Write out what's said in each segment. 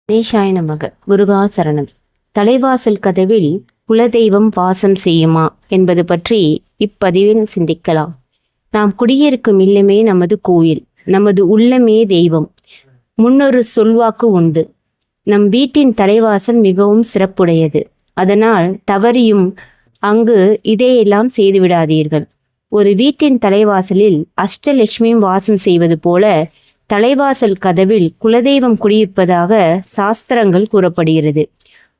கணேசாய நமக. முருகாசரணம். தலைவாசல் கதவில் குலதெய்வம் வாசம் செய்யுமா என்பது பற்றி இப்பதிவில் சிந்திக்கலாம். நாம் குடியிருக்கும் இல்லமே நமது கோயில், நமது உள்ளமே தெய்வம். முன்னொரு சொல்வாக்கு உண்டு. நம் வீட்டின் தலைவாசல் மிகவும் சிறப்புடையது. அதனால் தவறியும் அங்கு இதையெல்லாம் செய்துவிடாதீர்கள். ஒரு வீட்டின் தலைவாசலில் அஷ்டலட்சுமியும் வாசம் செய்வது போல தலைவாசல் கதவில் குலதெய்வம் குடியிருப்பதாக சாஸ்திரங்கள் கூறப்படுகிறது.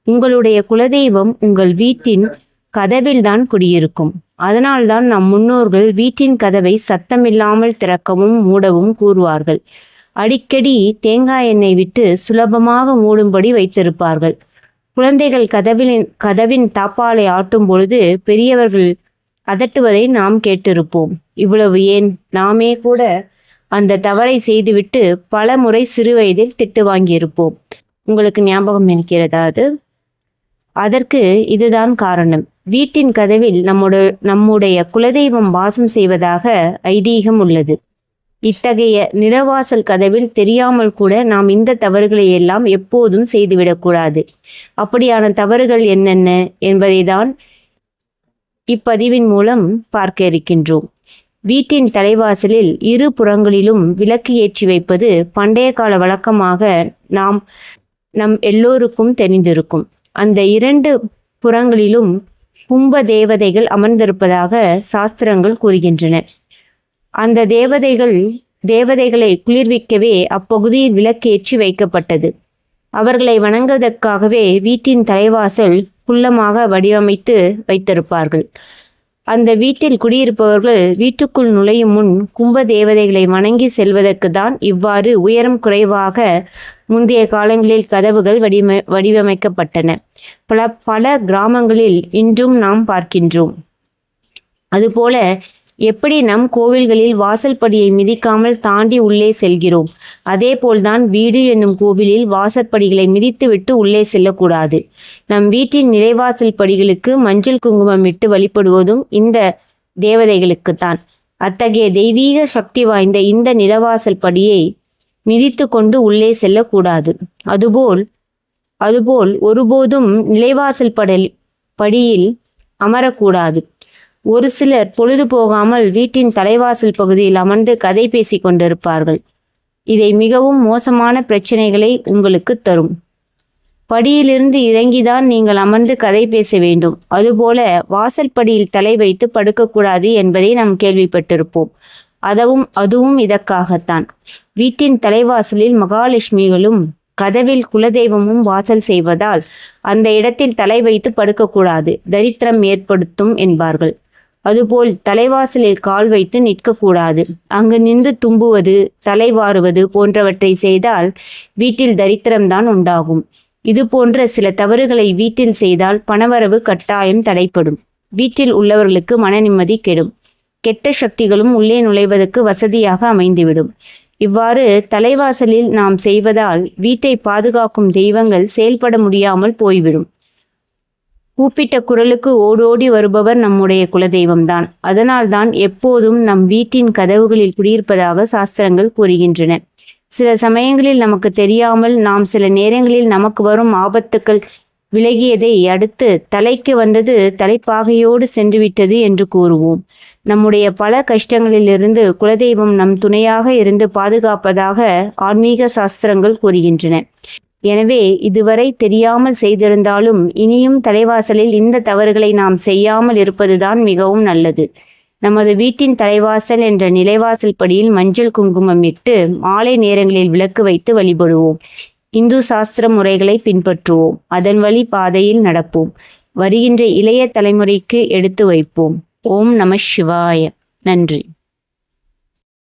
உங்களுடைய குலதெய்வம் உங்கள் வீட்டின் கதவில்தான் குடியிருக்கும். அதனால்தான் நம் முன்னோர்கள் வீட்டின் கதவை சத்தமில்லாமல் திறக்கவும் மூடவும் கூறுவார்கள். அடிக்கடி தேங்காய் எண்ணெய் விட்டு சுலபமாக மூடும்படி வைத்திருப்பார்கள். குழந்தைகள் கதவின் தாப்பாலை ஆட்டும் பொழுது பெரியவர்கள் அதட்டுவதை நாம் கேட்டிருப்போம். இவ்வளவு ஏன், நாமே கூட அந்த தவறை செய்துவிட்டு பல முறை சிறு வயதில் திட்டு வாங்கியிருப்போம். உங்களுக்கு ஞாபகம் இருக்கிறதா? அதற்கு இதுதான் காரணம். வீட்டின் கதவில் நம்முடைய குலதெய்வம் வாசம் செய்வதாக ஐதீகம் உள்ளது. இத்தகைய நிலவாசல் கதவில் தெரியாமல் கூட நாம் இந்த தவறுகளை எல்லாம் எப்போதும் செய்துவிடக்கூடாது. அப்படியான தவறுகள் என்னென்ன என்பதை தான் இப்பதிவின் மூலம் பார்க்க இருக்கின்றோம். வீட்டின் தலைவாசலில் இரு புறங்களிலும் விளக்கு ஏற்றி வைப்பது பண்டைய கால வழக்கமாக நம் எல்லோருக்கும் தெரிந்திருக்கும். அந்த இரண்டு புறங்களிலும் கும்ப தேவதைகள் அமர்ந்திருப்பதாக சாஸ்திரங்கள் கூறுகின்றன. அந்த தேவதைகளை குளிர்விக்கவே அப்பகுதியில் விளக்கு ஏற்றி வைக்கப்பட்டது. அவர்களை வணங்குவதற்காகவே வீட்டின் தலைவாசல் குள்ளமாக வடிவமைத்து வைத்திருப்பார்கள். அந்த வீட்டில் குடியிருப்பவர்கள் வீட்டுக்குள் நுழையும் முன் கும்ப தேவதைகளை வணங்கி செல்வதற்கு தான் இவ்வாறு உயரம் குறைவாக முந்தைய காலங்களில் கதவுகள் வடிவமைக்கப்பட்டன. பல கிராமங்களில் இன்றும் நாம் பார்க்கின்றோம். அதுபோல எப்படி நம் கோவில்களில் வாசல் படியை மிதிக்காமல் தாண்டி உள்ளே செல்கிறோம், அதே போல்தான் வீடு என்னும் கோவிலில் வாசற்படிகளை மிதித்துவிட்டு உள்ளே செல்லக்கூடாது. நம் வீட்டின் நிலைவாசல் படிகளுக்கு மஞ்சள் குங்குமம் இட்டு வழிபடுவதும் இந்த தேவதைகளுக்குத்தான். அத்தகைய தெய்வீக சக்தி வாய்ந்த இந்த நிலவாசல் படியை மிதித்து கொண்டு உள்ளே செல்லக்கூடாது. அதுபோல் ஒருபோதும் நிலைவாசல் படியில் அமரக்கூடாது. ஒரு சிலர் பொழுது போகாமல் வீட்டின் தலைவாசல் பகுதியில் அமர்ந்து கதை பேசி கொண்டிருப்பார்கள். இதை மிகவும் மோசமான பிரச்சனைகளை உங்களுக்கு தரும். படியிலிருந்து இறங்கிதான் நீங்கள் அமர்ந்து கதை பேச வேண்டும். அதுபோல வாசல் படியில் தலை வைத்து படுக்கக்கூடாது என்பதை நாம் கேள்விப்பட்டிருப்போம். அதுவும் இதற்காகத்தான். வீட்டின் தலைவாசலில் மகாலட்சுமிகளும் கதவில் குலதெய்வமும் வாசல் செய்வதால் அந்த இடத்தில் தலை வைத்து படுக்கக்கூடாது, தரித்திரம் ஏற்படுத்தும் என்பார்கள். அதுபோல் தலைவாசலில் கால் வைத்து நிற்கக்கூடாது. அங்கு நின்று தும்புவது, தலை வாருவது போன்றவற்றை செய்தால் வீட்டில் தரித்திரம்தான் உண்டாகும். இது போன்ற சில தவறுகளை வீட்டில் செய்தால் பணவரவு கட்டாயம் தடைப்படும். வீட்டில் உள்ளவர்களுக்கு மன நிம்மதி கெடும். கெட்ட சக்திகளும் உள்ளே நுழைவதற்கு வசதியாக அமைந்துவிடும். இவ்வாறு தலைவாசலில் நாம் செய்வதால் வீட்டை பாதுகாக்கும் தெய்வங்கள் செயல்பட முடியாமல் போய்விடும். கூப்பிட்ட குரலுக்கு ஓடோடி வருபவர் நம்முடைய குலதெய்வம்தான். அதனால்தான் எப்போதும் நம் வீட்டின் கதவுகளில் குடியிருப்பதாக சாஸ்திரங்கள் கூறுகின்றன. சில சமயங்களில் நமக்கு தெரியாமல் நாம் சில நேரங்களில் நமக்கு வரும் ஆபத்துக்கள் விலகியதை அடுத்து தலைக்கு வந்தது தலைப்பாகையோடு சென்றுவிட்டது என்று கூறுவோம். நம்முடைய பல கஷ்டங்களிலிருந்து குலதெய்வம் நம் துணையாக இருந்து பாதுகாப்பதாக ஆன்மீக சாஸ்திரங்கள் கூறுகின்றன. எனவே இதுவரை தெரியாமல் செய்திருந்தாலும் இனியும் தலைவாசலில் இந்த தவறுகளை நாம் செய்யாமல் இருப்பதுதான் மிகவும் நல்லது. நமது வீட்டின் தலைவாசல் என்ற நிலைவாசல் படியில் மஞ்சள் குங்குமம் இட்டு மாலை நேரங்களில் விளக்கு வைத்து வழிபடுவோம். இந்து சாஸ்திர முறைகளை பின்பற்றுவோம். அதன் வழி பாதையில் நடப்போம். வருகின்ற இளைய தலைமுறைக்கு எடுத்து வைப்போம். ஓம் நம சிவாய. நன்றி.